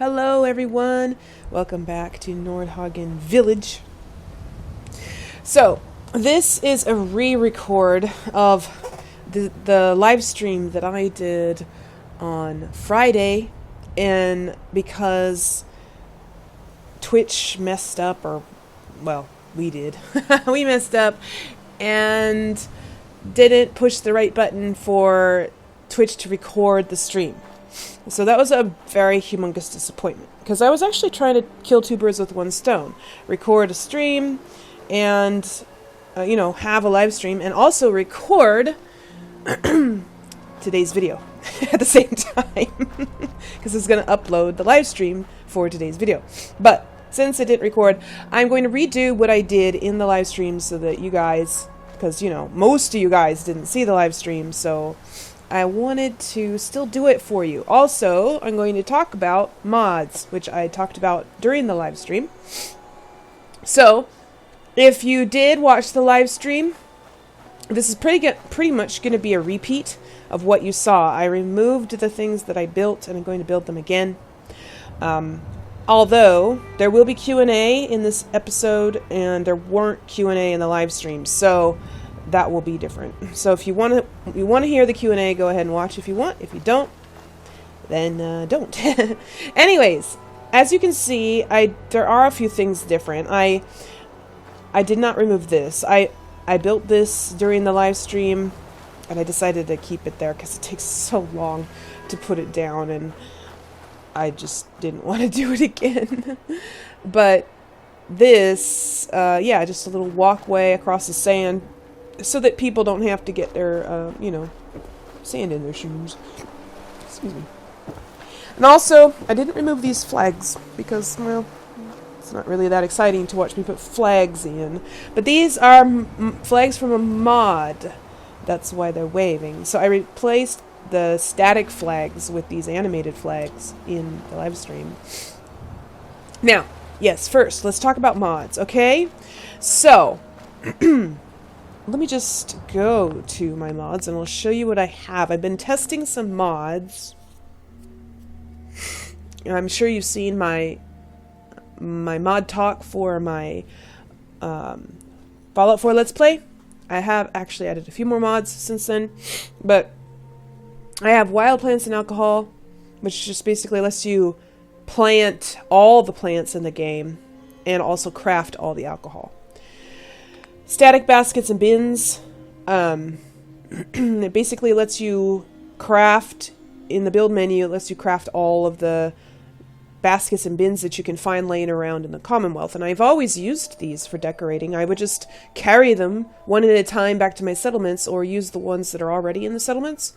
Hello everyone, welcome back to Nordhagen Village. So, this is a re-record of the live stream that I did on Friday, and because Twitch messed up, we did. We messed up and didn't push the right button for Twitch to record the stream. So that was a very humongous disappointment, because I was actually trying to kill two birds with one stone. Record a stream and, have a live stream, and also record today's video at the same time, because it's going to upload the live stream for today's video. But since it didn't record, I'm going to redo what I did in the live stream so that you guys, because, most of you guys didn't see the live stream, so I wanted to still do it for you. Also, I'm going to talk about mods, which I talked about during the live stream. So, if you did watch the live stream, this is pretty much going to be a repeat of what you saw. I removed the things that I built, and I'm going to build them again. Although, there will be Q&A in this episode, and there weren't Q&A in the live stream, so that will be different. So if you want to hear the Q&A, go ahead and watch if you want. If you don't, then don't. Anyways, as you can see, there are a few things different. I did not remove this. I built this during the live stream, and I decided to keep it there because it takes so long to put it down, and I just didn't want to do it again. But this, just a little walkway across the sand, so that people don't have to get their, sand in their shoes. Excuse me. And also, I didn't remove these flags because, it's not really that exciting to watch me put flags in. But these are flags from a mod. That's why they're waving. So I replaced the static flags with these animated flags in the live stream. Now, yes, first, let's talk about mods, okay? So, let me just go to my mods and I'll show you what I have. I've been testing some mods. I'm sure you've seen my mod talk for my Fallout 4 Let's Play. I have actually added a few more mods since then, but I have wild plants and alcohol, which just basically lets you plant all the plants in the game and also craft all the alcohol. Static baskets and bins. It basically lets you craft, in the build menu, it lets you craft all of the baskets and bins that you can find laying around in the Commonwealth. And I've always used these for decorating. I would just carry them one at a time back to my settlements, or use the ones that are already in the settlements.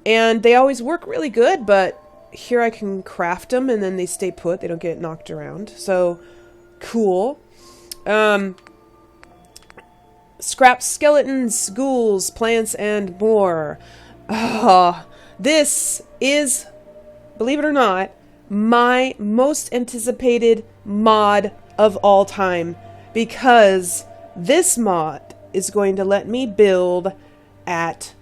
And they always work really good, but here I can craft them and then they stay put. They don't get knocked around. So, cool. Scrap skeletons, ghouls, plants, and more. This is, believe it or not, my most anticipated mod of all time, because this mod is going to let me build at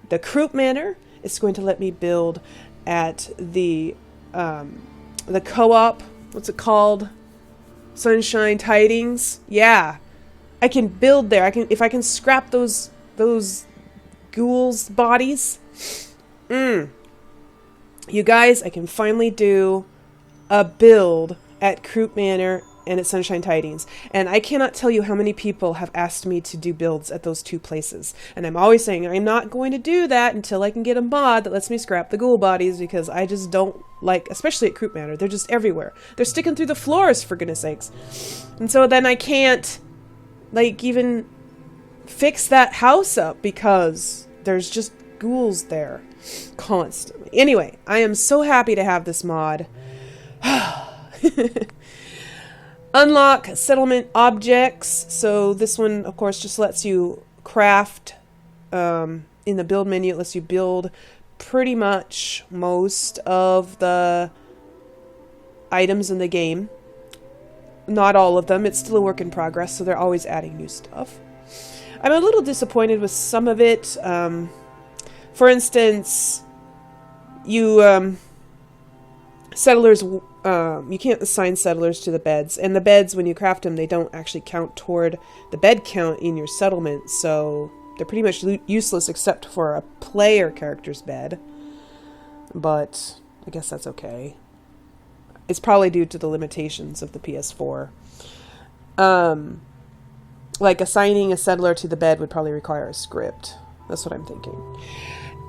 the Croup Manor. It's going to let me build at the co-op. What's it called? Sunshine Tidings. Yeah. I can build there. If I can scrap those ghouls' bodies. You guys, I can finally do a build at Croup Manor and at Sunshine Tidings. And I cannot tell you how many people have asked me to do builds at those two places. And I'm always saying I'm not going to do that until I can get a mod that lets me scrap the ghoul bodies, because I just don't like, especially at Croup Manor, they're just everywhere. They're sticking through the floors, for goodness sakes. And so then I can't even fix that house up because there's just ghouls there constantly. Anyway, I am so happy to have this mod. Unlock settlement objects. So this one, of course, just lets you craft in the build menu. It lets you build pretty much most of the items in the game. Not all of them. It's still a work in progress, so they're always adding new stuff. I'm a little disappointed with some of it. For instance, you settlers, you can't assign settlers to the beds. And the beds, when you craft them, they don't actually count toward the bed count in your settlement. So they're pretty much useless except for a player character's bed. But I guess that's okay. It's probably due to the limitations of the PS4. Like assigning a settler to the bed would probably require a script. That's what I'm thinking.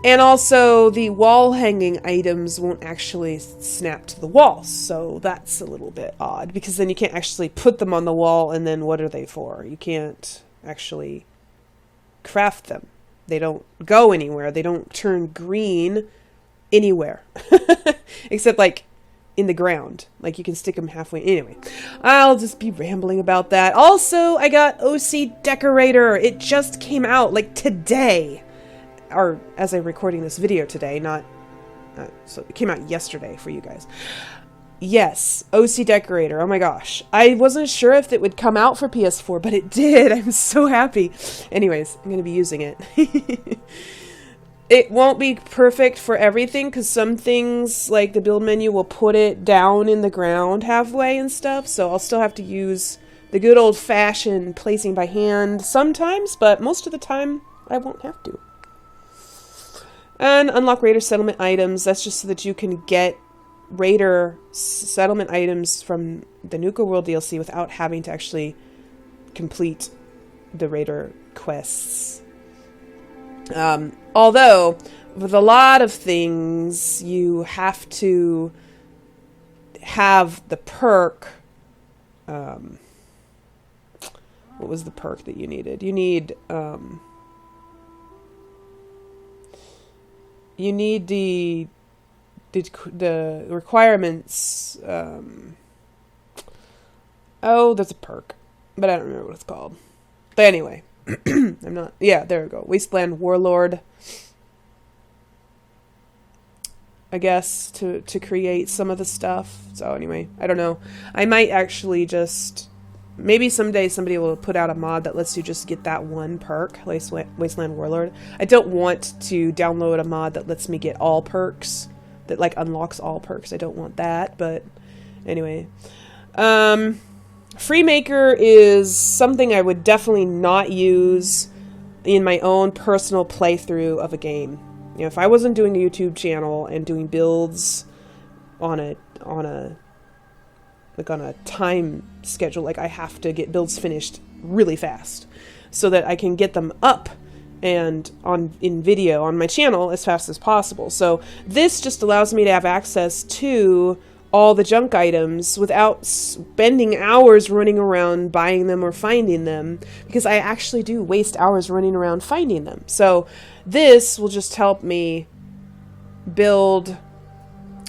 And also, the wall hanging items won't actually snap to the wall, so that's a little bit odd, because then you can't actually put them on the wall, and then what are they for? You can't actually craft them. They don't go anywhere. They don't turn green anywhere. Except, like, in the ground. Like, you can stick them halfway. Anyway, I'll just be rambling about that. Also, I got OC Decorator. It just came out, like, today. Or as I'm recording this video today, so it came out yesterday for you guys. Yes, OC Decorator. Oh my gosh. I wasn't sure if it would come out for PS4, but it did. I'm so happy. Anyways, I'm going to be using it. It won't be perfect for everything, because some things, like the build menu, will put it down in the ground halfway and stuff, so I'll still have to use the good old-fashioned placing by hand sometimes, but most of the time, I won't have to. And unlock Raider settlement items. That's just so that you can get Raider settlement items from the Nuka World DLC without having to actually complete the Raider quests. Although, with a lot of things, you have to have the perk. What was the perk that you needed? You need the requirements. Oh, there's a perk, but I don't remember what it's called. But anyway, I'm not. Yeah, there we go. Wasteland Warlord. I guess to create some of the stuff. So anyway, I don't know. I might actually just. Maybe someday somebody will put out a mod that lets you just get that one perk, Wasteland Warlord. I don't want to download a mod that lets me get all perks, that like unlocks all perks. I don't want that, but anyway. Freemaker is something I would definitely not use in my own personal playthrough of a game. You know, if I wasn't doing a YouTube channel and doing builds on a time schedule, like I have to get builds finished really fast so that I can get them up and in video on my channel as fast as possible. So this just allows me to have access to all the junk items without spending hours running around buying them or finding them, because I actually do waste hours running around finding them. So this will just help me build,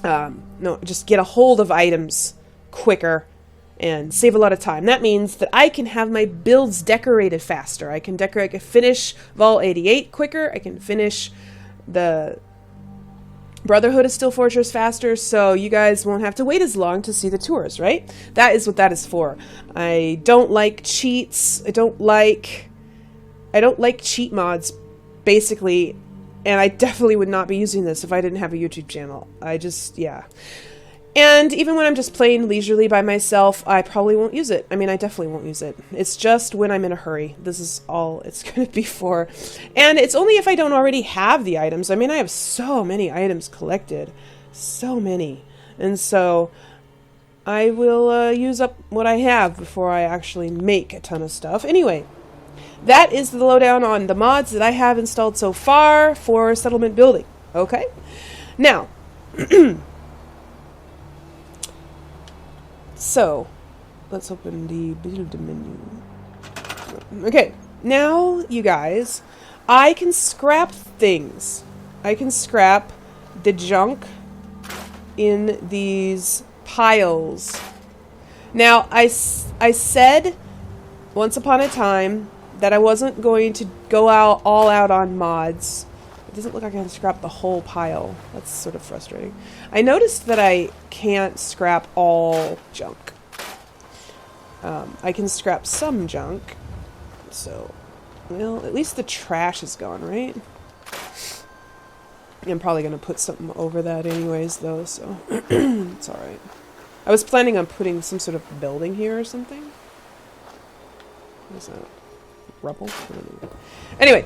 just get a hold of items quicker and save a lot of time. That means that I can have my builds decorated faster. I can finish Vol 88 quicker. I can finish the Brotherhood of Steel Fortress faster, so you guys won't have to wait as long to see the tours, right? That is what that is for. I don't like cheats. I don't like cheat mods, basically, and I definitely would not be using this if I didn't have a YouTube channel. Yeah. And even when I'm just playing leisurely by myself, I probably won't use it. I mean, I definitely won't use it. It's just when I'm in a hurry. This is all it's going to be for. And it's only if I don't already have the items. I mean, I have so many items collected. So many. And so I will use up what I have before I actually make a ton of stuff. Anyway, that is the lowdown on the mods that I have installed so far for settlement building. Okay? Now... So, let's open the build menu. Okay, now, you guys, I can scrap things. I can scrap the junk in these piles. Now, I said once upon a time that I wasn't going to go all out on mods. It doesn't look like I can scrap the whole pile. That's sort of frustrating. I noticed that I can't scrap all junk. I can scrap some junk. So, well, at least the trash is gone, right? I'm probably going to put something over that anyways, though, so it's alright. I was planning on putting some sort of building here or something. What is that? Rubble? I don't know. Anyway,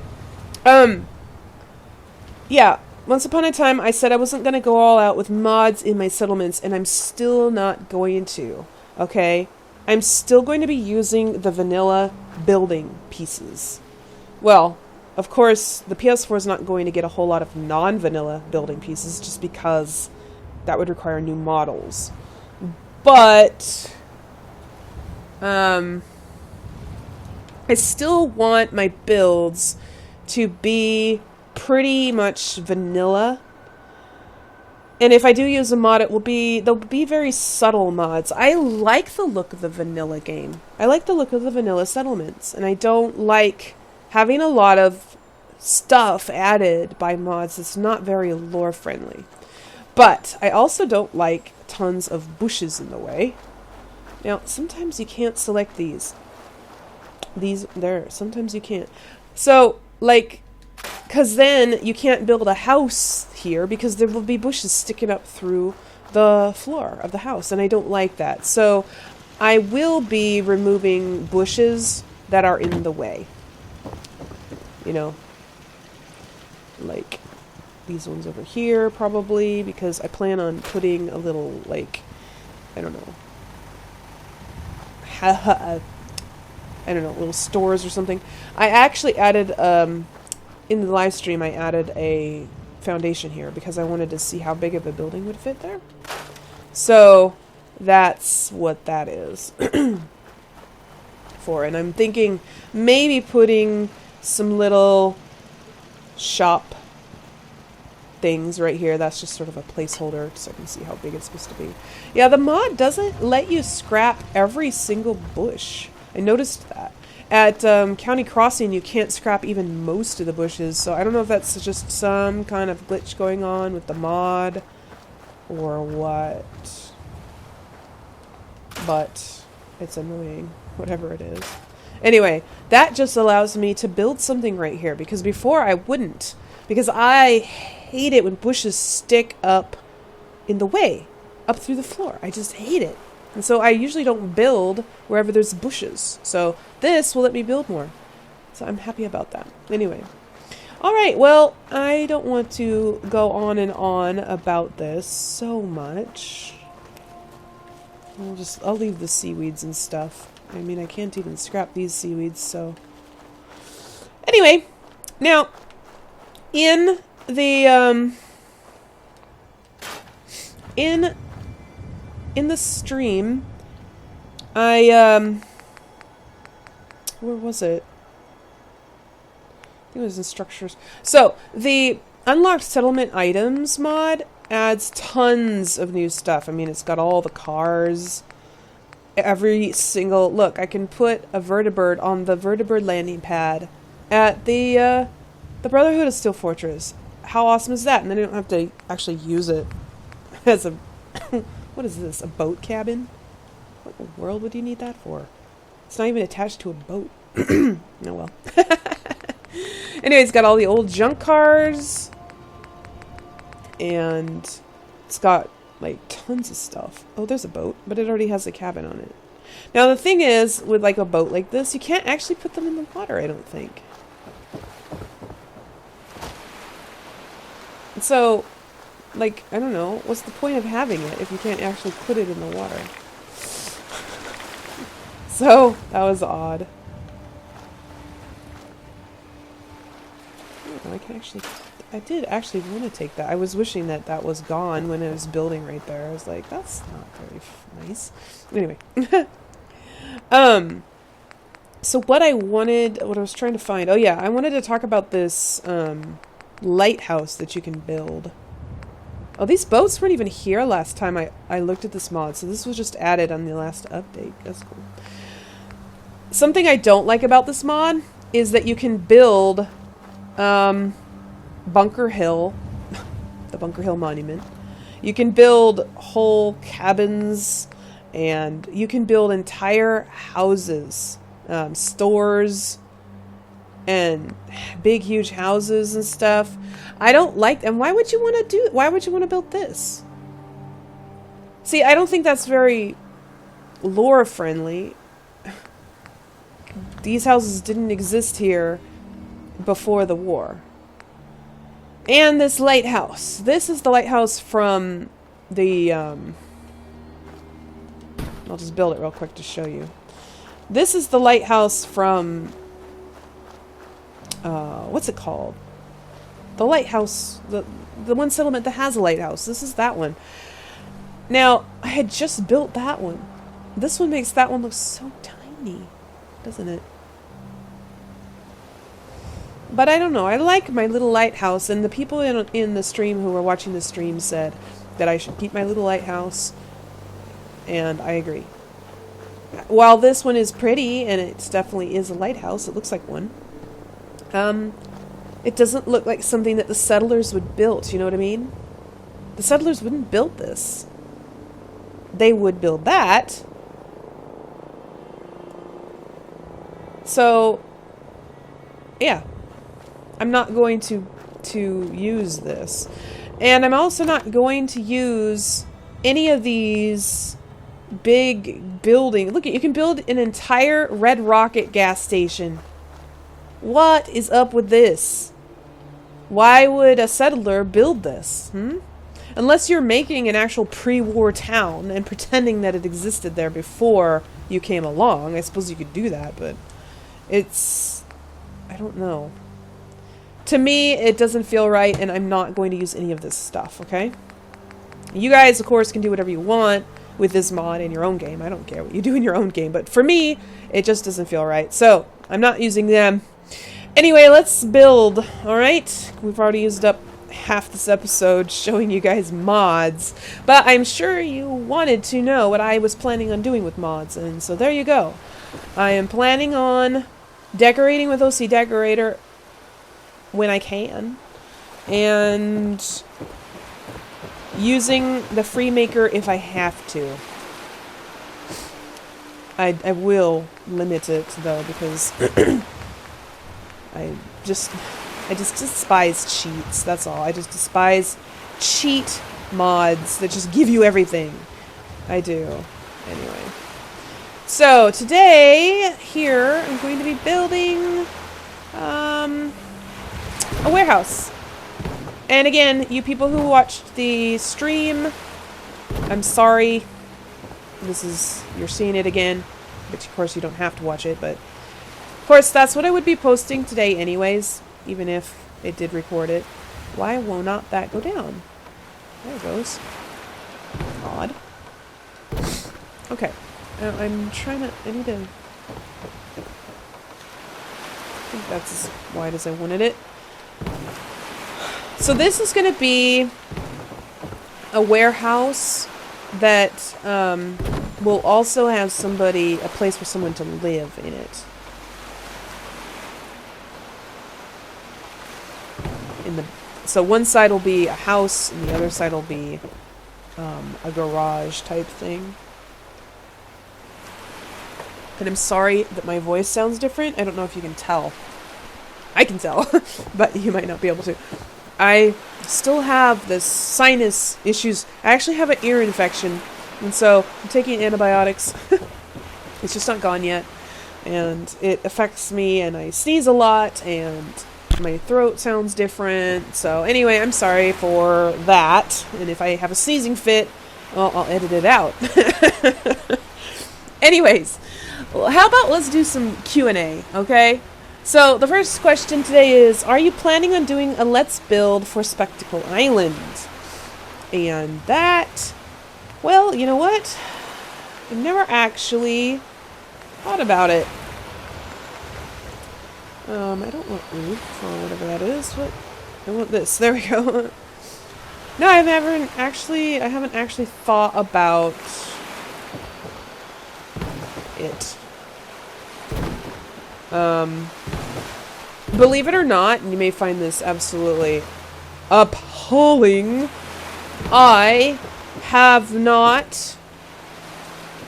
yeah, once upon a time I said I wasn't going to go all out with mods in my settlements, and I'm still not going to, okay? I'm still going to be using the vanilla building pieces. Well, of course, the PS4 is not going to get a whole lot of non-vanilla building pieces just because that would require new models. But I still want my builds to be pretty much vanilla. And if I do use a mod, they'll be very subtle mods. I like the look of the vanilla game. I like the look of the vanilla settlements, and I don't like having a lot of stuff added by mods that's not very lore friendly. But I also don't like tons of bushes in the way. Now, sometimes you can't select these. Sometimes you can't. So, like, because then you can't build a house here because there will be bushes sticking up through the floor of the house, and I don't like that. So I will be removing bushes that are in the way. You know, like these ones over here probably, because I plan on putting a little, like, I don't know, little stores or something. I actually added, in the live stream, I added a foundation here because I wanted to see how big of a building would fit there. So that's what that is for. And I'm thinking maybe putting some little shop things right here. That's just sort of a placeholder so I can see how big it's supposed to be. Yeah, the mod doesn't let you scrap every single bush. I noticed that. At County Crossing, you can't scrap even most of the bushes, so I don't know if that's just some kind of glitch going on with the mod or what. But it's annoying, whatever it is. Anyway, that just allows me to build something right here, because before I wouldn't. Because I hate it when bushes stick up in the way, up through the floor. I just hate it. And so I usually don't build wherever there's bushes. So this will let me build more. So I'm happy about that. Anyway. Alright, well, I don't want to go on and on about this so much. I'll leave the seaweeds and stuff. I mean, I can't even scrap these seaweeds, so. Anyway, now, in the, in the stream, where was it? I think it was in structures. So, the unlocked settlement items mod adds tons of new stuff. I mean, it's got all the cars, every single, look, I can put a vertibird on the vertibird landing pad at the Brotherhood of Steel Fortress. How awesome is that? And then I don't have to actually use it as a, what is this, a boat cabin? What in the world would you need that for? It's not even attached to a boat. Oh well. Anyway, it's got all the old junk cars. And it's got, like, tons of stuff. Oh, there's a boat, but it already has a cabin on it. Now, the thing is, with, like, a boat like this, you can't actually put them in the water, I don't think. So, like, I don't know, what's the point of having it if you can't actually put it in the water? So, that was odd. Oh, I did actually want to take that. I was wishing that that was gone when I was building right there. I was like, that's not very nice. Anyway. So what I was trying to find, oh yeah, I wanted to talk about this, lighthouse that you can build. Oh, these boats weren't even here last time I looked at this mod, so this was just added on the last update. That's cool. Something I don't like about this mod is that you can build Bunker Hill, the Bunker Hill Monument. You can build whole cabins, and you can build entire houses, stores, and big, huge houses and stuff. I don't like them. Why would you want to build this? See, I don't think that's very lore friendly. These houses didn't exist here before the war. And this lighthouse. This is the lighthouse from the, I'll just build it real quick to show you. This is the lighthouse from, what's it called? The lighthouse, the one settlement that has a lighthouse. This is that one. Now, I had just built that one. This one makes that one look so tiny, doesn't it? But I don't know. I like my little lighthouse, and the people in the stream who were watching the stream said that I should keep my little lighthouse, and I agree. While this one is pretty, and it definitely is a lighthouse, it looks like one, it doesn't look like something that the settlers would build, you know what I mean? The settlers wouldn't build this. They would build that. So, yeah. I'm not going to use this. And I'm also not going to use any of these big buildings. Look, you can build an entire Red Rocket gas station. What is up with this? Why would a settler build this? Unless you're making an actual pre-war town and pretending that it existed there before you came along. I suppose you could do that, but it's... I don't know. To me, it doesn't feel right, and I'm not going to use any of this stuff, okay? You guys, of course, can do whatever you want with this mod in your own game. I don't care what you do in your own game, but for me, it just doesn't feel right. So, I'm not using them. Anyway, let's build, alright? We've already used up half this episode showing you guys mods, but I'm sure you wanted to know what I was planning on doing with mods, and so there you go. I am planning on decorating with OC Decorator when I can, and using the FreeMaker if I have to. I will limit it though, because I just despise cheats, that's all. I just despise cheat mods that just give you everything. I do. Anyway. So, today, here, I'm going to be building, a warehouse. And again, you people who watched the stream, I'm sorry. You're seeing it again. Which, of course, you don't have to watch it, but... Of course, that's what I would be posting today anyways, even if it did record it. Why will not that go down? There it goes. Odd. Okay. I'm trying to... I need to... I think that's as wide as I wanted it. So this is going to be a warehouse that will also have a place for someone to live in it. So one side will be a house, and the other side will be a garage type thing. And I'm sorry that my voice sounds different. I don't know if you can tell. I can tell, but you might not be able to. I still have this sinus issues. I actually have an ear infection, and so I'm taking antibiotics. It's just not gone yet, and it affects me, and I sneeze a lot, and my throat sounds different. So anyway, I'm sorry for that, and if I have a sneezing fit, well, I'll edit it out. Anyways, well, how about let's do some Q&A, okay? So the first question today is, are you planning on doing a Let's Build for Spectacle Island? And that, well, you know what? I've never actually thought about it. I don't want roof or whatever that is. What? I want this. There we go. No, I haven't actually thought about it. Believe it or not, and you may find this absolutely appalling, I have not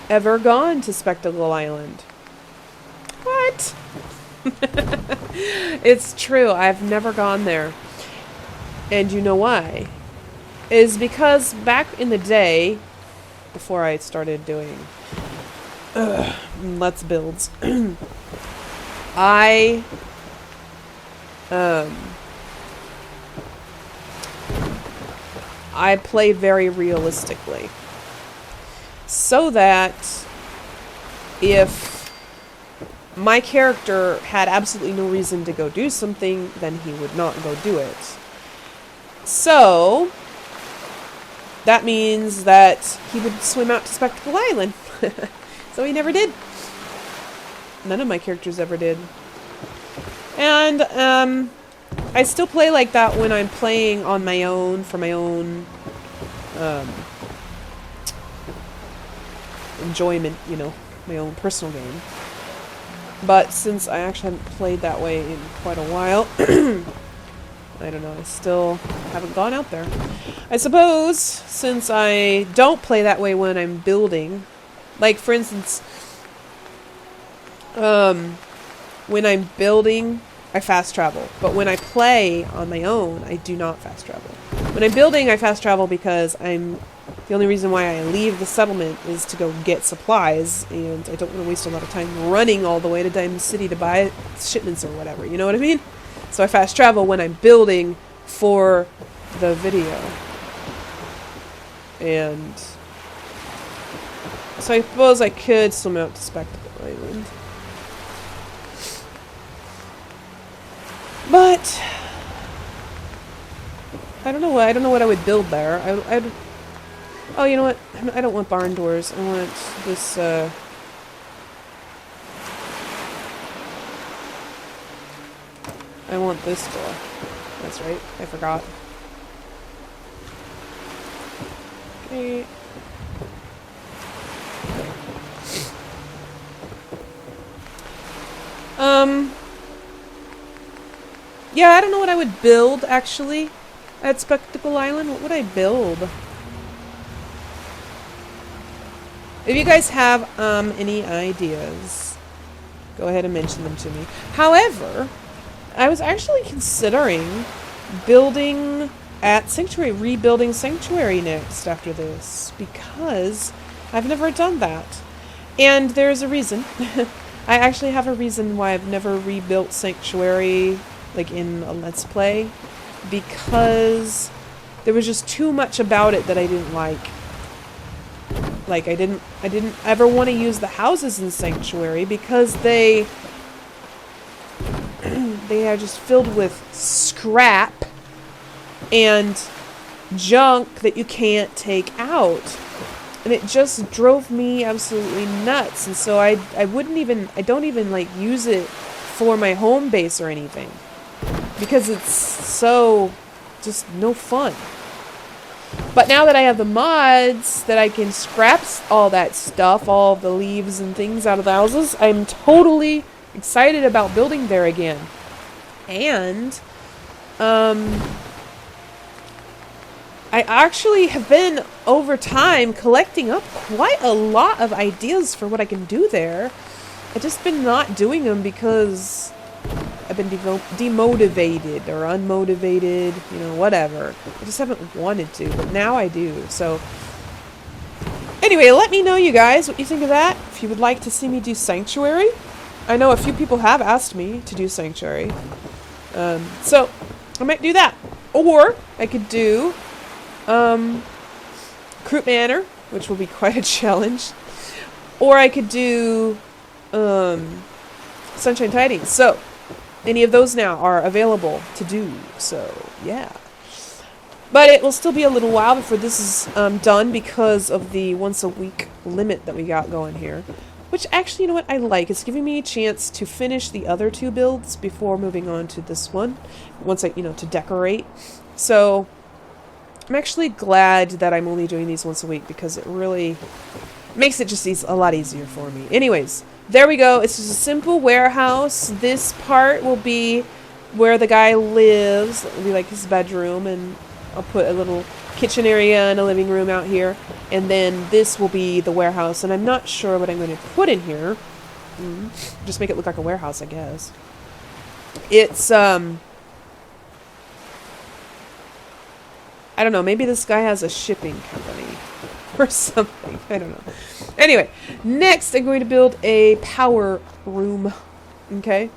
ever gone to Spectacle Island. What? It's true. I've never gone there. And you know why? Is because back in the day, before I started doing Let's Builds, I played very realistically. So that if my character had absolutely no reason to go do something, then he would not go do it. So that means that he would swim out to Spectacle Island. So he never did. None of my characters ever did. And I still play like that when I'm playing on my own, for my own enjoyment, you know, my own personal game. But since I actually haven't played that way in quite a while, I don't know, I still haven't gone out there. I suppose since I don't play that way when I'm building, like for instance, when I'm building, I fast travel. But when I play on my own, I do not fast travel. When I'm building, I fast travel because the only reason why I leave the settlement is to go get supplies, and I don't want to waste a lot of time running all the way to Diamond City to buy shipments or whatever, you know what I mean? So I fast travel when I'm building for the video. And so I suppose I could swim out to Spectacle Island. But I don't know what I would build there. Oh, you know what? I don't want barn doors. I want this I want this door. That's right. I forgot. Okay. Yeah, I don't know what I would build, actually, at Spectacle Island. What would I build? If you guys have any ideas, go ahead and mention them to me. However, I was actually considering building at Sanctuary, rebuilding Sanctuary next after this, because I've never done that. And there's a reason. I actually have a reason why I've never rebuilt Sanctuary, like in a Let's Play, because there was just too much about it that I didn't like. Like, I didn't ever want to use the houses in Sanctuary because they are just filled with scrap and junk that you can't take out. And it just drove me absolutely nuts. And so I don't even like use it for my home base or anything, because it's so just no fun. But now that I have the mods that I can scrap all that stuff, all the leaves and things out of the houses, I'm totally excited about building there again. And I actually have been, over time, collecting up quite a lot of ideas for what I can do there. I've just been not doing them because I've been demotivated or unmotivated, you know, whatever. I just haven't wanted to, but now I do. So anyway, let me know, you guys, what you think of that. If you would like to see me do Sanctuary. I know a few people have asked me to do Sanctuary. So I might do that. Or I could do Croup Manor, which will be quite a challenge. Or I could do Sunshine Tidings. So any of those now are available to do. So yeah. But it will still be a little while before this is done because of the once a week limit that we got going here. Which actually, you know what, I like. It's giving me a chance to finish the other two builds before moving on to this one. Once I, to decorate. So I'm actually glad that I'm only doing these once a week because it really makes it just a lot easier for me. Anyways, there we go. It's just a simple warehouse. This part will be where the guy lives. It will be like his bedroom, and I'll put a little kitchen area and a living room out here. And then this will be the warehouse, and I'm not sure what I'm going to put in here. Just make it look like a warehouse, I guess. It's, I don't know, maybe this guy has a shipping company or something. I don't know. Anyway, next I'm going to build a power room. Okay?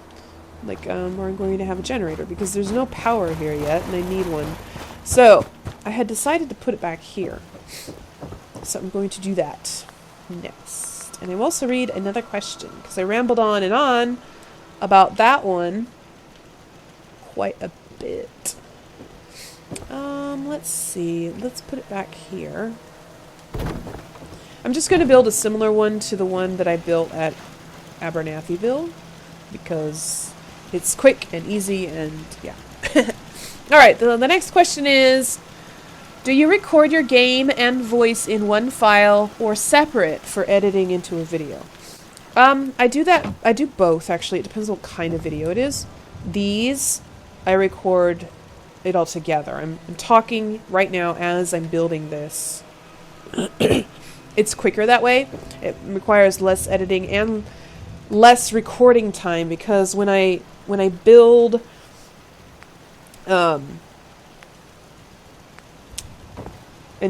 Like, we're going to have a generator because there's no power here yet and I need one. So, I had decided to put it back here. So I'm going to do that next. And I will also read another question because I rambled on and on about that one quite a bit. Let's see. Let's put it back here. I'm just going to build a similar one to the one that I built at Abernathyville because it's quick and easy and yeah. Alright, the next question is, do you record your game and voice in one file or separate for editing into a video? I do that. I do both, actually. It depends on what kind of video it is. These, I record it all together. I'm talking right now as I'm building this. It's quicker that way. It requires less editing and less recording time because when I build and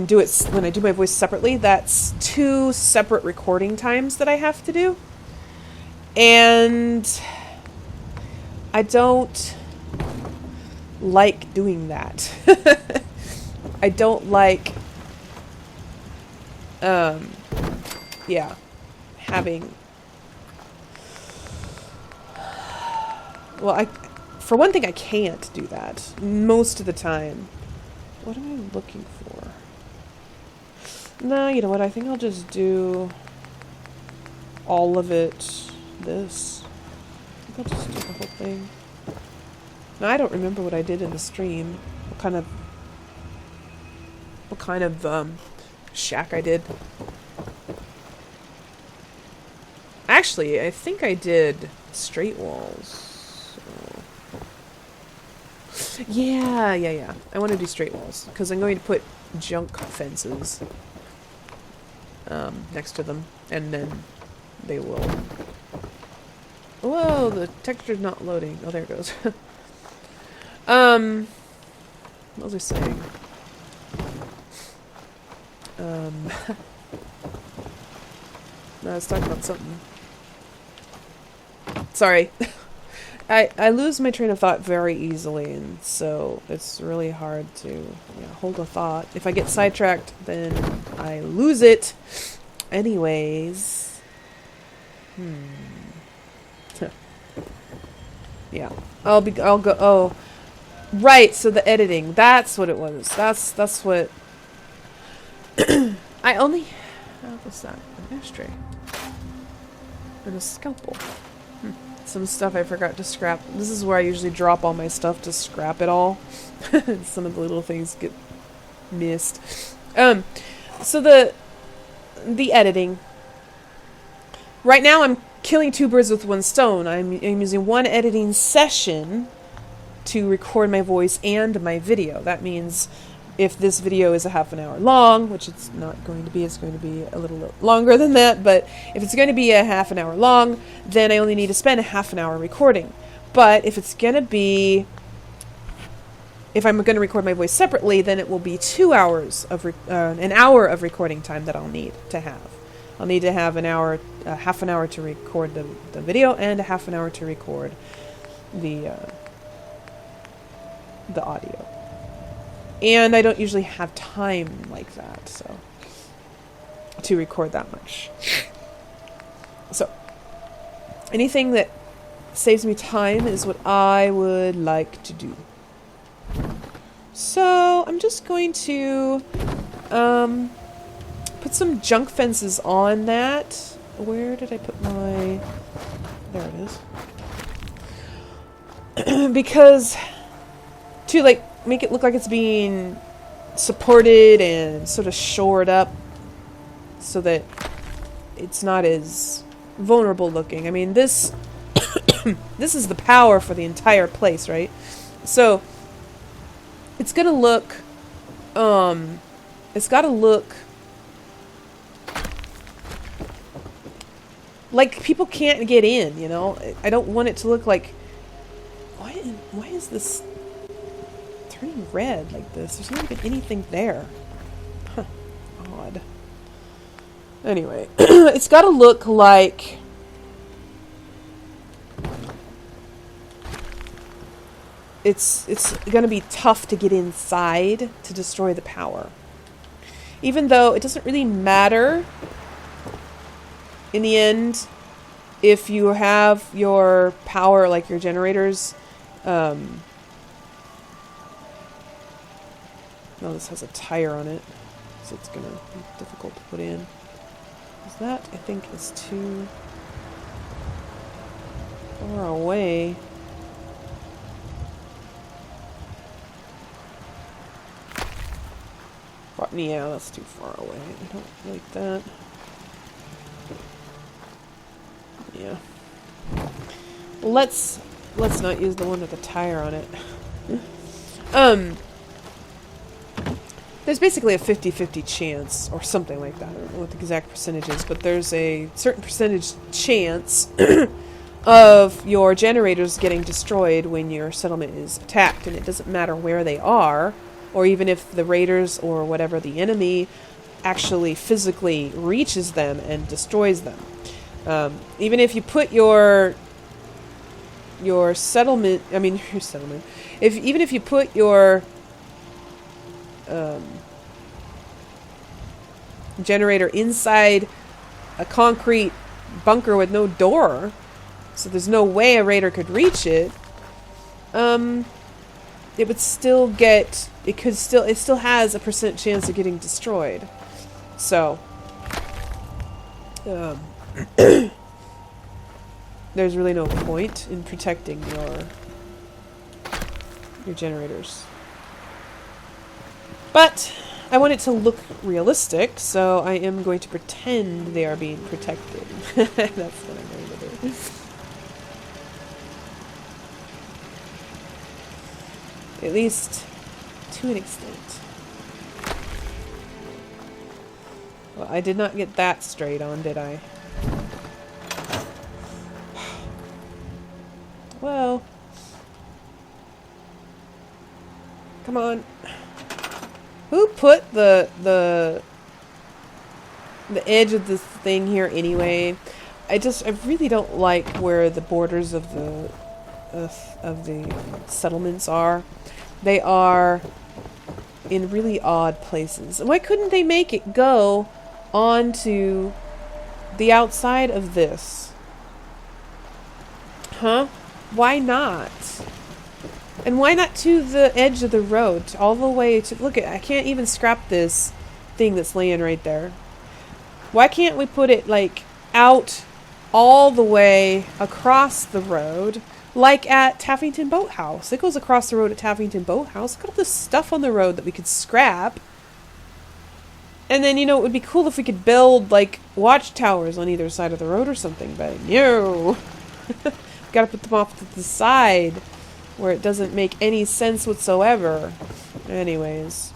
do it when I do my voice separately, that's 2 separate recording times that I have to do. And I don't like doing that. I don't like yeah, having well, for one thing I can't do that most of the time. What am I looking for? No, you know what? I think I'll just do all of it. This. I think I'll just do the whole thing. Now, I don't remember what I did in the stream. What kind of shack I did. Actually, I think I did straight walls. So. Yeah. I want to do straight walls because I'm going to put junk fences next to them, and then they will. Whoa, the texture's not loading. Oh, there it goes. What was I saying? No, I was talking about something. Sorry. I lose my train of thought very easily, and so it's really hard to hold a thought. If I get sidetracked, then I lose it. Anyways. Yeah. I'll go, oh. Right, so the editing. That's what it was. That's what... I only have, what's that? An ashtray. And a scalpel. Some stuff I forgot to scrap. This is where I usually drop all my stuff to scrap it all. Some of the little things get missed. So the editing. Right now I'm killing 2 birds with 1 stone. I'm using 1 editing session to record my voice and my video. That means if this video is a half an hour long, which it's not going to be, it's going to be a little longer than that, but if it's going to be a half an hour long, then I only need to spend a half an hour recording. But if it's going to be, if I'm going to record my voice separately, then it will be 2 hours of, an hour of recording time that I'll need to have. I'll need to have an hour, half an hour to record the video and a half an hour to record the audio. And I don't usually have time like that, so to record that much. So anything that saves me time is what I would like to do. So I'm just going to put some junk fences on that. Where did I put my... There it is. Because to make it look like it's being supported and sort of shored up so that it's not as vulnerable looking. I mean, this this is the power for the entire place, right? So it's gonna look it's gotta look like people can't get in, you know? I don't want it to look like... Why Why is this turning red like this? There's not even anything there. Huh. Odd. Anyway, it's got to look like... It's going to be tough to get inside to destroy the power. Even though it doesn't really matter in the end if you have your power, like your generators. No, this has a tire on it, so it's going to be difficult to put in. Is that, I think, is too far away. Yeah, that's too far away. I don't like that. Yeah. Well, let's not use the one with the tire on it. There's basically a 50-50 chance, or something like that. I don't know what the exact percentage is, but there's a certain percentage chance of your generators getting destroyed when your settlement is attacked, and it doesn't matter where they are, or even if the raiders or whatever the enemy actually physically reaches them and destroys them. Even if you put your settlement, even if you put your generator inside a concrete bunker with no door, so there's no way a raider could reach it, it would still get, it still has a % chance of getting destroyed. So, there's really no point in protecting your generators. But I want it to look realistic, so I am going to pretend they are being protected. That's what I'm going to do. At least to an extent. Well, I did not get that straight on, did I? Well. Come on. Who put the edge of this thing here anyway? I really don't like where the borders of the settlements are. They are in really odd places. Why couldn't they make it go onto the outside of this? Huh? Why not? And why not to the edge of the road? All the way to... Look, I can't even scrap this thing that's laying right there. Why can't we put it, like, out all the way across the road, like at Taffington Boathouse? It goes across the road at Taffington Boathouse. Look at all this stuff on the road that we could scrap. And then, you know, it would be cool if we could build, like, watchtowers on either side of the road or something, but no. Gotta put them off to the side, where it doesn't make any sense whatsoever. Anyways.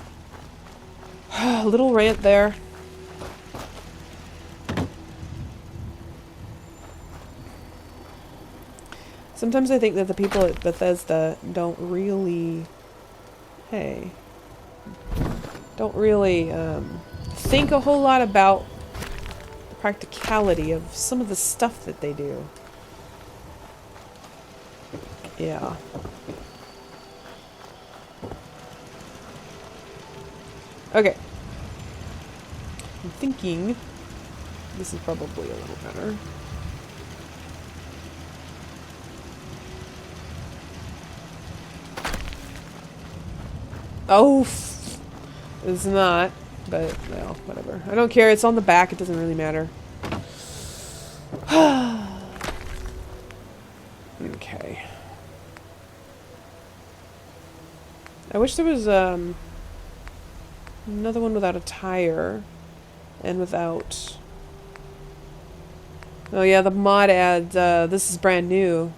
A little rant there. Sometimes I think that the people at Bethesda don't really... think a whole lot about the practicality of some of the stuff that they do. Yeah. Okay. I'm thinking this is probably a little better. Oh, it's not, but well, whatever. I don't care. It's on the back. It doesn't really matter. Okay. I wish there was another one without a tire and without... Oh yeah, the mod adds, this is brand new.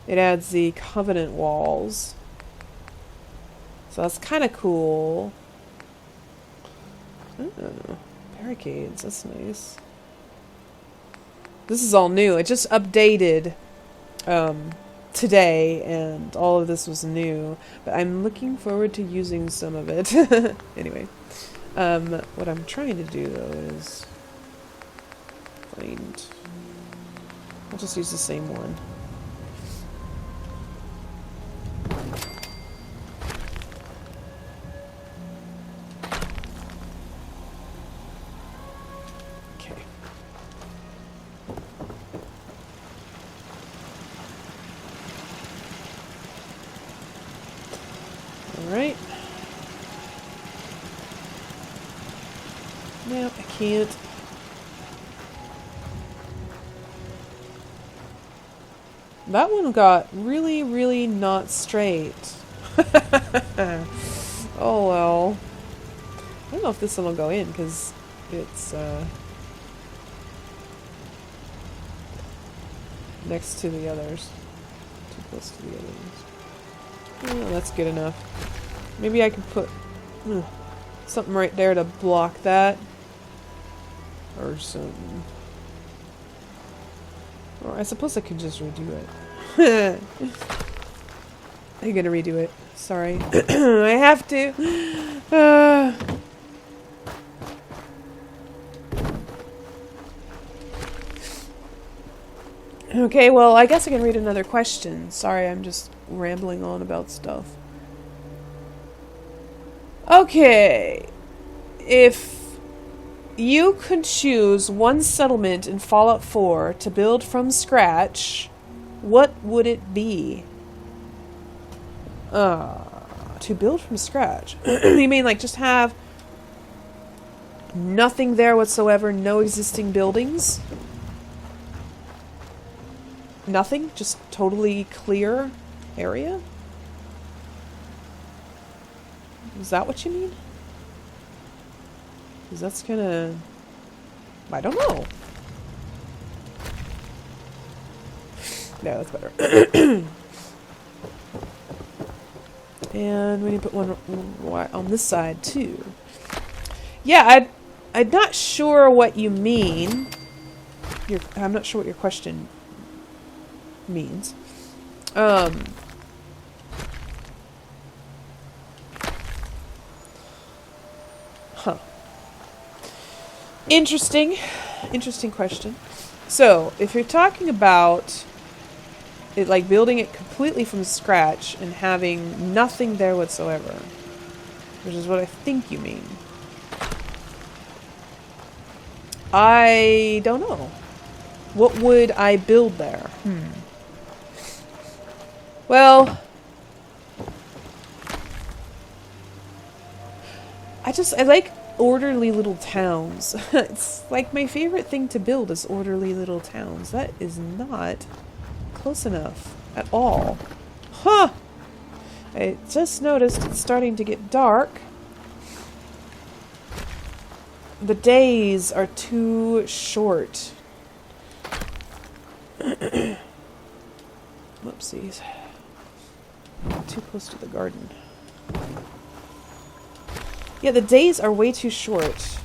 It adds the Covenant walls. So that's kind of cool. Oh, barricades, that's nice. This is all new. It just updated today, and all of this was new, but I'm looking forward to using some of it. Anyway, what I'm trying to do though is find, I'll just use the same one. Alright. No, I can't. That one got really, really not straight. Oh well. I don't know if this one will go in, because it's next to the others. Too close to the others. Oh, that's good enough. Maybe I can put something right there to block that. Or something. Or I suppose I could just redo it. I'm gonna redo it. Sorry. I have to. Okay, well, I guess I can read another question. Sorry, I'm just rambling on about stuff. Okay. If you could choose one settlement in Fallout 4 to build from scratch, what would it be? To build from scratch? You mean like just have nothing there whatsoever, no existing buildings? Nothing? Just totally clear area? Is that what you mean? Because that's kind of... I don't know. No, that's better. And we need to put one on this side, too. Yeah, I'm not sure what you mean. I'm not sure what your question means. Huh. Interesting question. So, if you're talking about it, like building it completely from scratch and having nothing there whatsoever, which is what I think you mean, I don't know. What would I build there? Well, I like orderly little towns. It's like my favorite thing to build is orderly little towns. That is not close enough at all. Huh! I just noticed it's starting to get dark. The days are too short. Whoopsies. Too close to the garden. Yeah, the days are way too short.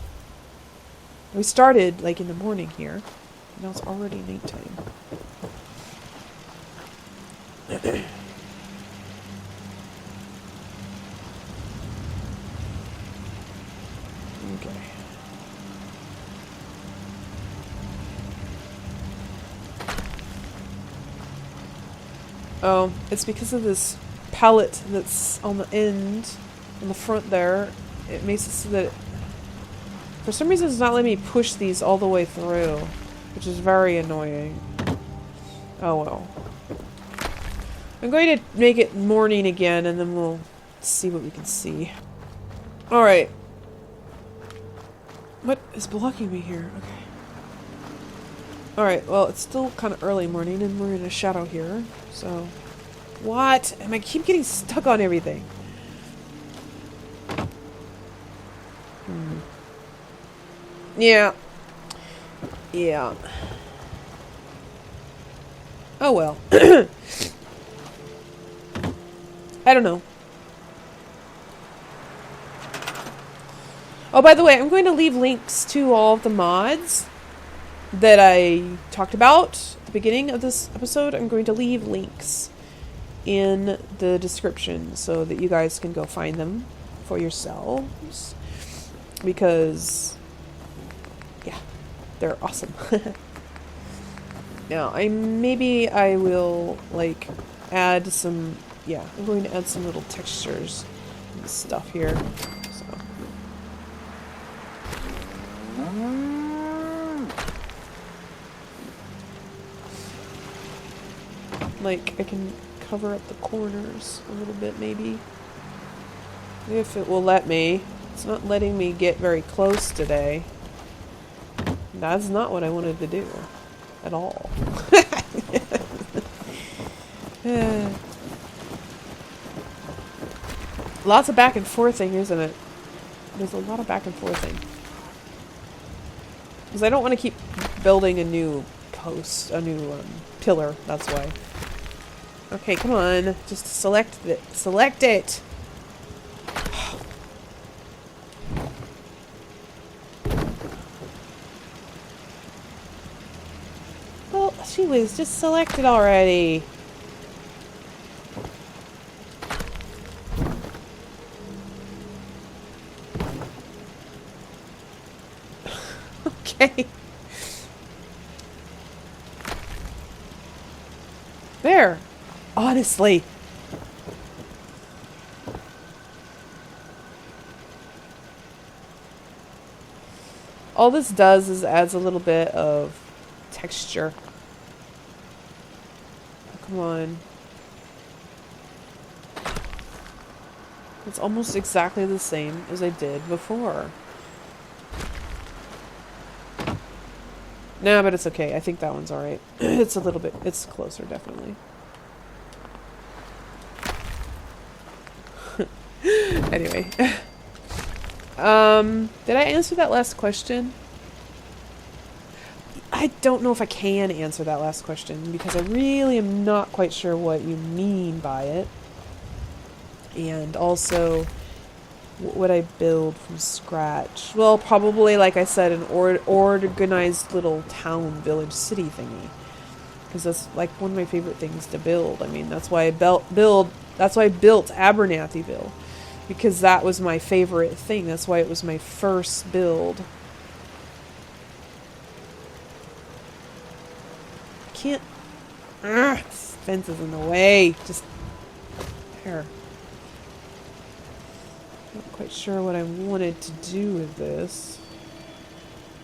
We started, like, in the morning here. And now it's already nighttime. Okay. Oh, it's because of this pallet that's on the end, on the front there. It makes it so that for some reason it's not letting me push these all the way through, which is very annoying. Oh well. I'm going to make it morning again and then we'll see what we can see. Alright. What is blocking me here? Okay. Alright, well, it's still kind of early morning and we're in a shadow here, so... What? I keep getting stuck on everything. Yeah. Yeah. Oh well. I don't know. Oh, by the way, I'm going to leave links to all of the mods that I talked about at the beginning of this episode. I'm going to leave links in the description so that you guys can go find them for yourselves. Because, yeah, they're awesome. Now, maybe I will, like, add some, yeah, I'm going to add some little textures and stuff here. So. Like, I can cover up the corners a little bit, maybe. If it will let me. It's not letting me get very close today. That's not what I wanted to do. At all. Lots of back and forthing, isn't it? There's a lot of back and forthing. Because I don't want to keep building a new post, a new pillar, that's why. Okay, come on. Just select it. Select it! Well, she was just selected already. Okay. There. Honestly. All this does is adds a little bit of texture. Oh, come on. It's almost exactly the same as I did before. Nah, but it's okay. I think that one's alright. It's a little bit, it's closer, definitely. Anyway. Did I answer that last question? I don't know if I can answer that last question because I really am not quite sure what you mean by it. And also, what would I build from scratch? Well, probably, like I said, an organized little town, village, city thingy. Because that's like one of my favorite things to build. I mean, that's why I built Abernathyville. Because that was my favorite thing. That's why it was my first build. I can't... this fence is in the way. Just... there. Not quite sure what I wanted to do with this.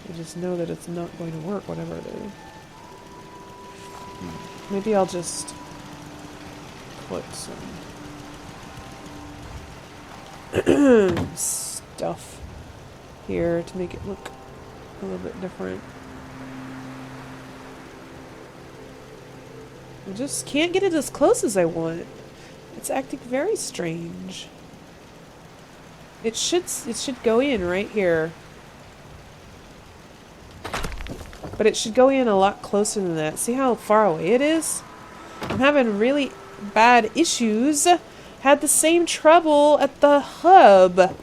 I just know that it's not going to work, whatever it is. Maybe I'll just put some stuff here to make it look a little bit different. I just can't get it as close as I want. It's acting very strange. It should go in right here. But it should go in a lot closer than that. See how far away it is? I'm having really bad issues. Had the same trouble at the hub.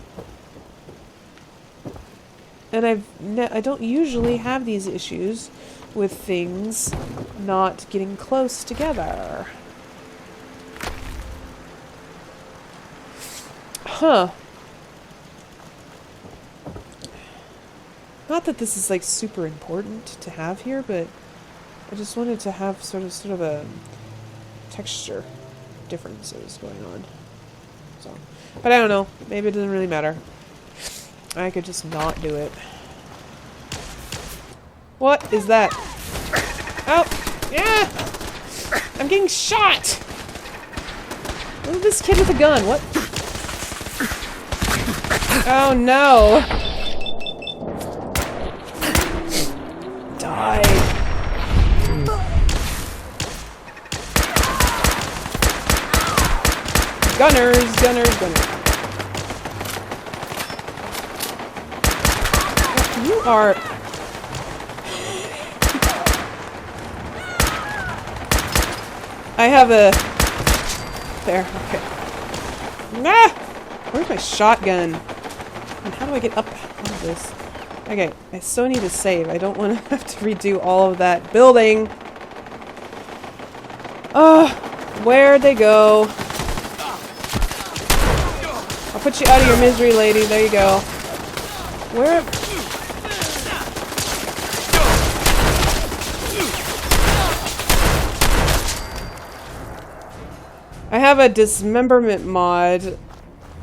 And I don't usually have these issues with things not getting close together. Huh. Not that this is like super important to have here, but I just wanted to have sort of a texture differences going on. So, but I don't know. Maybe it doesn't really matter. I could just not do it. What is that? Oh, yeah! I'm getting shot! Look at this kid with a gun. What? Oh no! Die! Gunners, gunners, gunners. You are... I have a... There, okay. Ah! Where's my shotgun? And how do I get up out of this? Okay, I so need to save. I don't want to have to redo all of that building. Oh, Where'd they go? I'll put you out of your misery, lady. There you go. Where? I have a dismemberment mod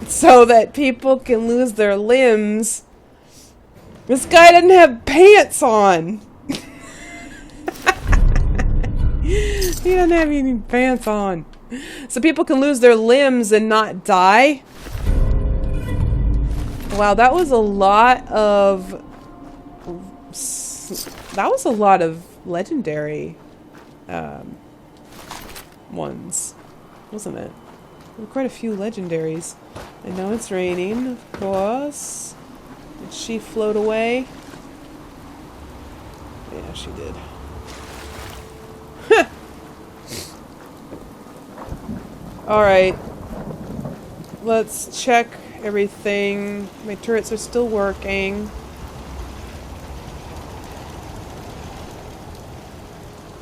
so that people can lose their limbs. This guy didn't have pants on. He doesn't have any pants on. So people can lose their limbs and not die. Wow, that was a lot of... That was a lot of legendary ones, wasn't it? There were quite a few legendaries. And now it's raining, of course. Did she float away? Yeah, she did. Alright. Let's check everything. My turrets are still working.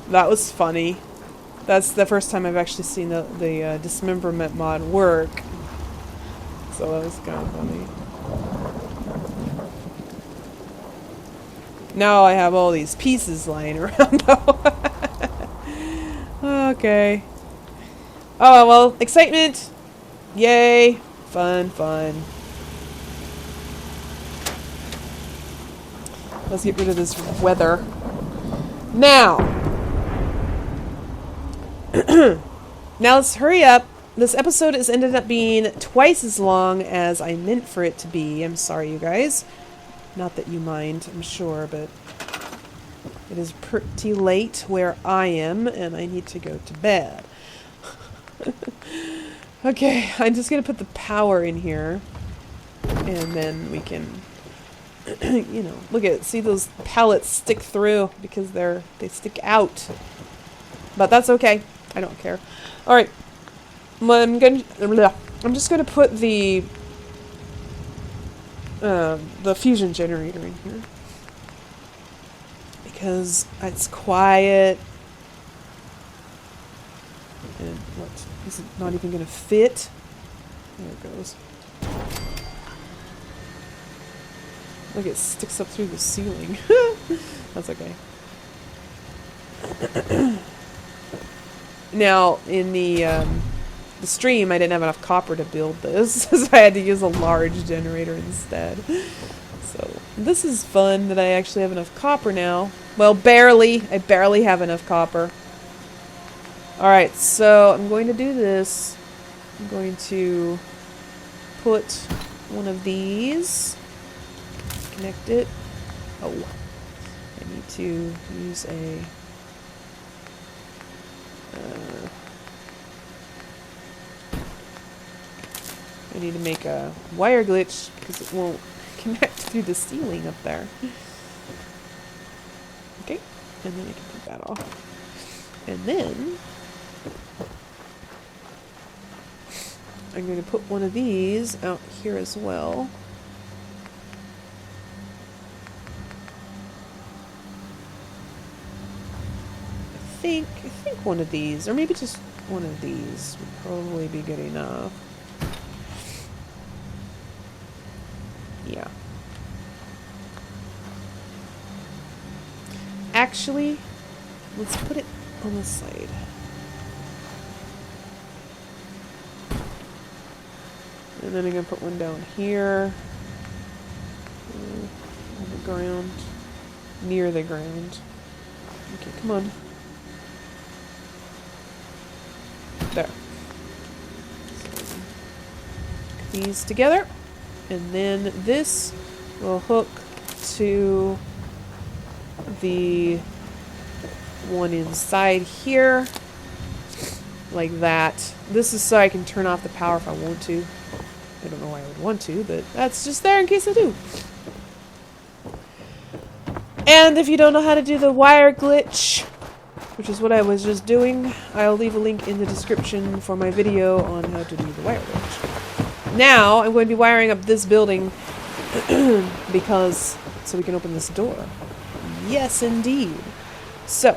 That was funny. That's the first time I've actually seen the dismemberment mod work. So that was kind of funny. Now I have all these pieces lying around though. Okay. Oh, well, excitement. Yay. Fun, fun. Let's get rid of this weather. Now. Now let's hurry up. This episode has ended up being twice as long as I meant for it to be. I'm sorry, you guys. Not that you mind, I'm sure, but it is pretty late where I am, and I need to go to bed. Okay, I'm just gonna put the power in here, and then we can, you know, look at it. See those pallets stick through because they stick out, but that's okay. I don't care. All right, I'm just gonna put the fusion generator in here because it's quiet. And what? Is it not even gonna fit? There it goes. Look, it sticks up through the ceiling. That's okay. Now, in the stream, I didn't have enough copper to build this, so I had to use a large generator instead. So, this is fun that I actually have enough copper now. Well, barely. I barely have enough copper. Alright, so I'm going to do this. I'm going to put one of these, connect it. Oh, I need to use a I need to make a wire glitch because it won't connect through the ceiling up there. Okay, and then I can take that off. And then I'm going to put one of these out here as well. I think one of these, or maybe just one of these would probably be good enough. Yeah. Actually, let's put it on this side. And then I'm going to put one down here. On the ground. Near the ground. Okay, come on. There. So, hook these together. And then this will hook to the one inside here. Like that. This is so I can turn off the power if I want to. I don't know why I would want to, but that's just there in case I do. And if you don't know how to do the wire glitch, which is what I was just doing, I'll leave a link in the description for my video on how to do the wire glitch. Now, I'm going to be wiring up this building because, so we can open this door. Yes, indeed. So,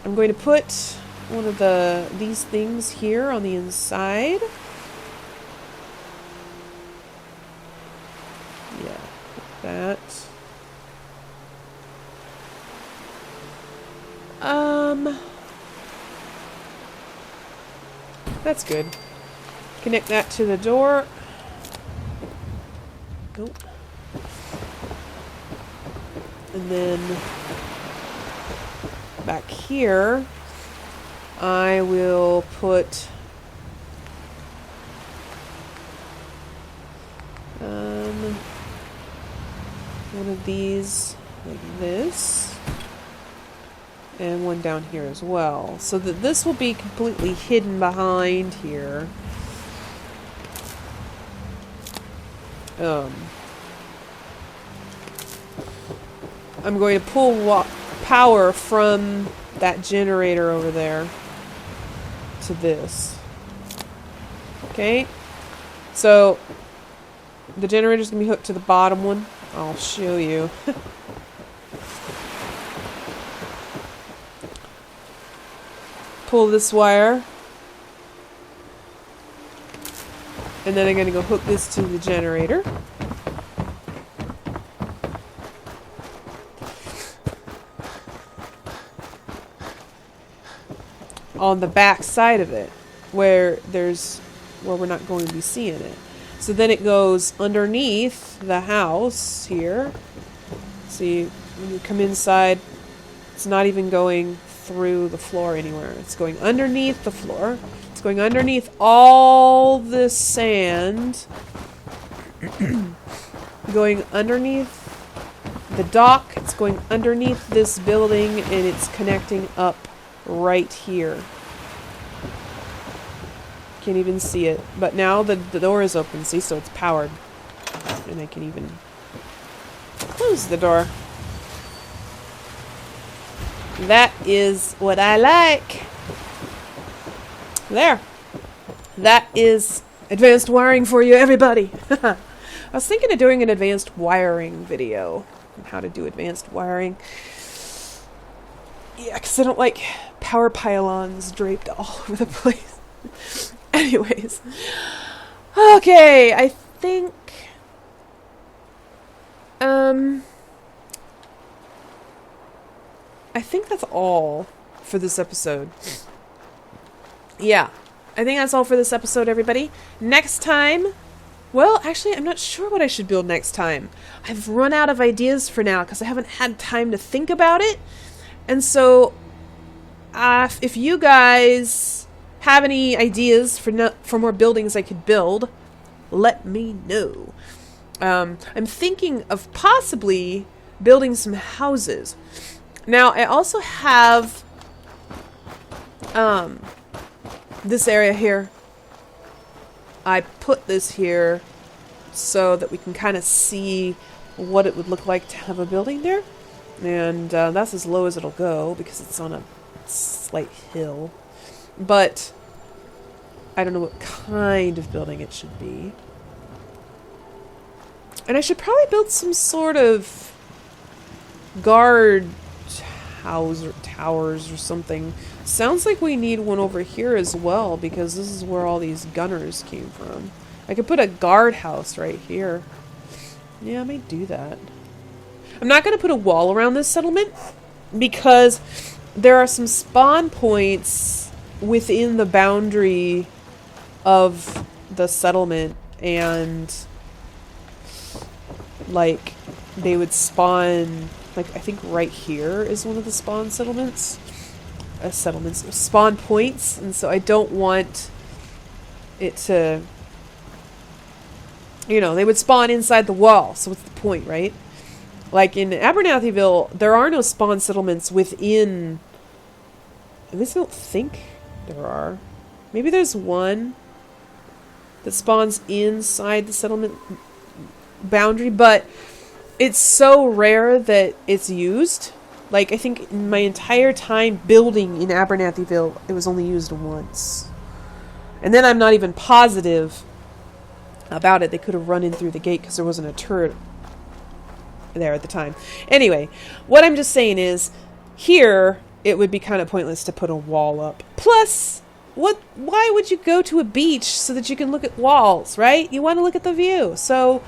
I'm going to put one of these things here on the inside. Yeah, like that. That's good. Connect that to the door. Nope. And then back here, I will put one of these like this, and one down here as well, so that this will be completely hidden behind here. I'm going to pull power from that generator over there to this. Okay, so the generator's gonna be hooked to the bottom one. I'll show you. Pull this wire, and then I'm gonna go hook this to the generator. On the back side of it, where we're not going to be seeing it. So then it goes underneath the house here. See, when you come inside, it's not even going through the floor anywhere. It's going underneath the floor. It's going underneath all this sand. Going underneath the dock. It's going underneath this building, and it's connecting up right here. Can't even see it, but now the door is open, see, so it's powered, and I can even close the door. That is what I like. There, that is advanced wiring for you, everybody. I was thinking of doing an advanced wiring video on how to do advanced wiring. Yeah, because I don't like power pylons draped all over the place. Anyways. Okay, I think... I think that's all for this episode. Yeah, I think that's all for this episode, everybody. Next time... Well, actually, I'm not sure what I should build next time. I've run out of ideas for now because I haven't had time to think about it. And so, if you guys have any ideas for more buildings I could build, let me know. I'm thinking of possibly building some houses. Now, I also have this area here. I put this here so that we can kind of see what it would look like to have a building there. And that's as low as it'll go because it's on a slight hill. But I don't know what kind of building it should be. And I should probably build some sort of guard house or towers or something. Sounds like we need one over here as well because this is where all these gunners came from. I could put a guard house right here. Yeah, I may do that. I'm not going to put a wall around this settlement because there are some spawn points within the boundary of the settlement, and like they would spawn, like I think right here is one of the spawn settlements. Spawn points, and so I don't want it to, you know, they would spawn inside the wall, so what's the point, right? Like in Abernathyville, there are no spawn settlements within, at least I don't think there are. Maybe there's one that spawns inside the settlement boundary, but it's so rare that it's used. Like, I think in my entire time building in Abernathyville, it was only used once. And then I'm not even positive about it. They could have run in through the gate because there wasn't a turret there at the time. Anyway, what I'm just saying is, here, it would be kind of pointless to put a wall up. Plus, why would you go to a beach so that you can look at walls, right? You want to look at the view. So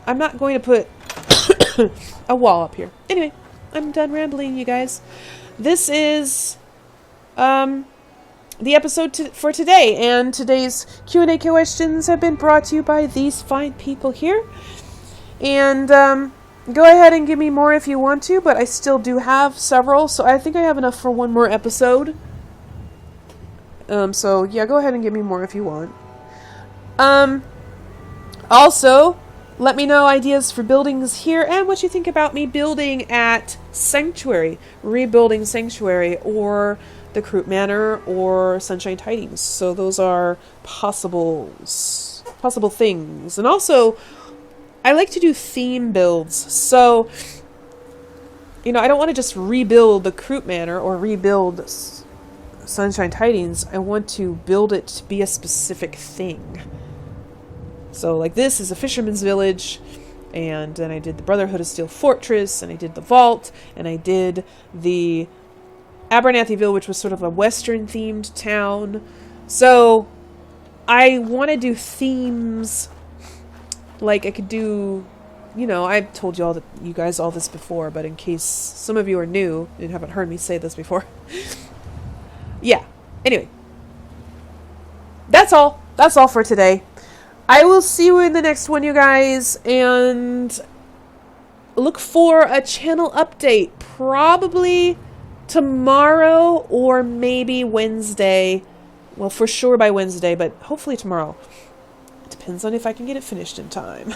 I'm not going to put a wall up here. Anyway, I'm done rambling, you guys. This is the episode for today, and today's Q&A questions have been brought to you by these fine people here. And go ahead and give me more if you want to, but I still do have several, so I think I have enough for one more episode. So yeah, go ahead and give me more if you want. Also, let me know ideas for buildings here and what you think about me building at Sanctuary, rebuilding Sanctuary, or the Croup Manor, or Sunshine Tidings. So those are possible things. And also, I like to do theme builds. So, you know, I don't want to just rebuild the Croup Manor or rebuild Sunshine Tidings. I want to build it to be a specific thing. So, like, this is a fisherman's village, and then I did the Brotherhood of Steel Fortress, and I did the Vault, and I did the Abernathyville, which was sort of a Western-themed town. So, I want to do themes. Like, I could do, you know, I've told you guys all this before, but in case some of you are new and haven't heard me say this before. Yeah. Anyway. That's all. That's all for today. I will see you in the next one, you guys, and look for a channel update. Probably tomorrow or maybe Wednesday. Well, for sure by Wednesday, but hopefully tomorrow. Depends on if I can get it finished in time.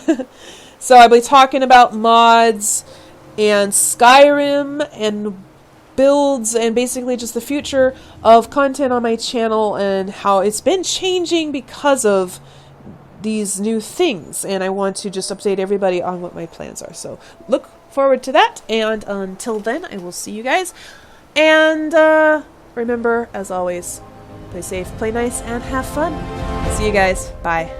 So I'll be talking about mods and Skyrim and builds and basically just the future of content on my channel and how it's been changing because of these new things. And I want to just update everybody on what my plans are. So look forward to that. And until then, I will see you guys. And remember, as always, play safe, play nice, and have fun. See you guys. Bye.